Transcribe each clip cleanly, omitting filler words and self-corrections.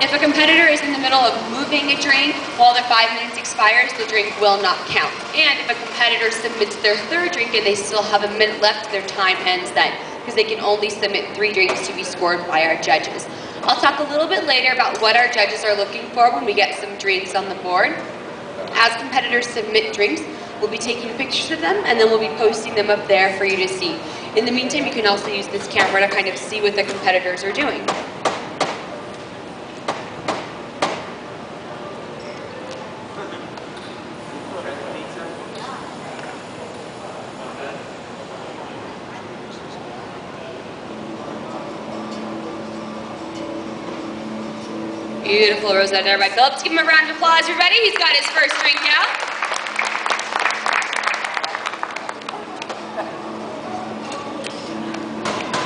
If a competitor is in the middle of moving a drink while their 5 minutes expires, the drink will not count. And if a competitor submits their third drink and they still have a minute left, their time ends then, because they can only submit 3 drinks to be scored by our judges. I'll talk a little bit later about what our judges are looking for when we get some drinks on the board. As competitors submit drinks, we'll be taking pictures of them and then we'll be posting them up there for you to see. In the meantime, you can also use this camera to kind of see what the competitors are doing. Beautiful rosette there by Philip. Let's give him a round of applause, everybody. He's got his first drink now.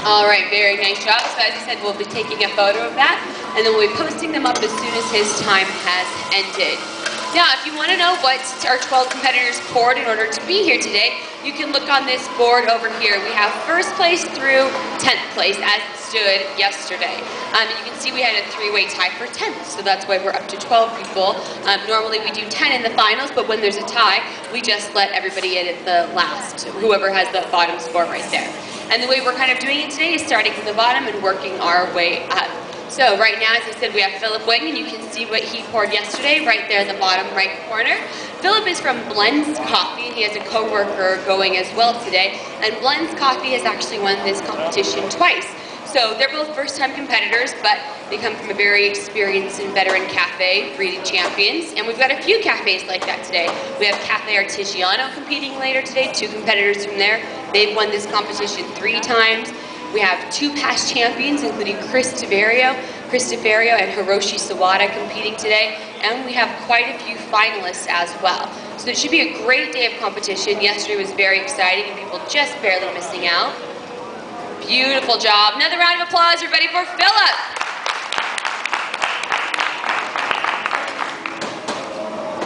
All right, very nice job. So as I said, we'll be taking a photo of that, and then we'll be posting them up as soon as his time has ended. Now, if you want to know what our 12 competitors scored in order to be here today, you can look on this board over here. We have first place through 10th place as it stood yesterday. You can see we had a 3-way tie for 10th, so that's why we're up to 12 people. Normally we do 10 in the finals, but when there's a tie, we just let everybody in at the last, whoever has the bottom score right there. And the way we're kind of doing it today is starting from the bottom and working our way up. So right now, as I said, we have Philip Wang, and you can see what he poured yesterday right there in the bottom right corner. Philip is from Blenz Coffee, and he has a co-worker going as well today. And Blenz Coffee has actually won this competition twice. So they're both first-time competitors, but they come from a very experienced and veteran cafe, breeding champions. And we've got a few cafes like that today. We have Cafe Artigiano competing later today, 2 competitors from there. They've won this competition 3 times. We have 2 past champions, including Chris DeFario and Hiroshi Sawada competing today. And we have quite a few finalists as well. So it should be a great day of competition. Yesterday was very exciting and people just barely missing out. Beautiful job. Another round of applause, everybody, for Philip.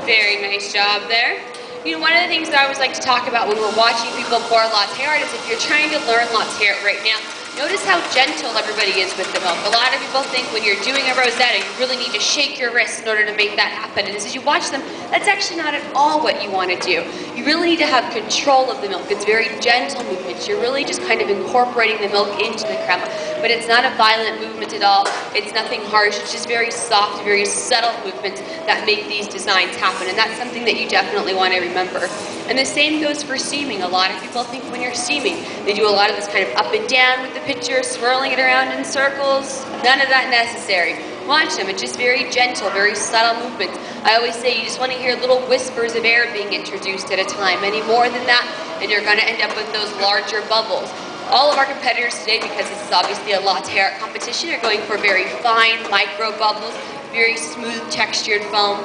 Very nice job there. You know, one of the things that I always like to talk about when we're watching people pour latte art is if you're trying to learn latte art right now, notice how gentle everybody is with the milk. A lot of people think when you're doing a rosetta, you really need to shake your wrist in order to make that happen. And as you watch them, that's actually not at all what you want to do. You really need to have control of the milk. It's very gentle movements. You're really just kind of incorporating the milk into the crema. But it's not a violent movement at all. It's nothing harsh. It's just very soft, very subtle movements that make these designs happen. And that's something that you definitely want to remember. And the same goes for steaming. A lot of people think when you're steaming, they do a lot of this kind of up and down with the pitcher, swirling it around in circles. None of that necessary. Watch them. It's just very gentle, very subtle movements. I always say you just want to hear little whispers of air being introduced at a time. Any more than that, and you're going to end up with those larger bubbles. All of our competitors today, because this is obviously a latte art competition, are going for very fine micro bubbles, very smooth textured foam.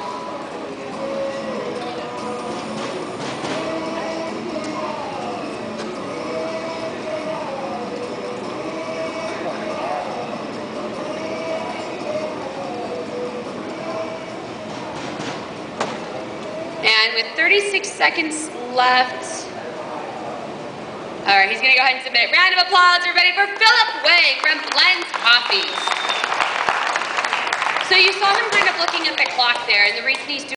And with 36 seconds left, all right, he's gonna go ahead and submit it. Round of applause, everybody, for Philip Wang from Blenz Coffee. So you saw him kind of looking at the clock there, and the reason he's doing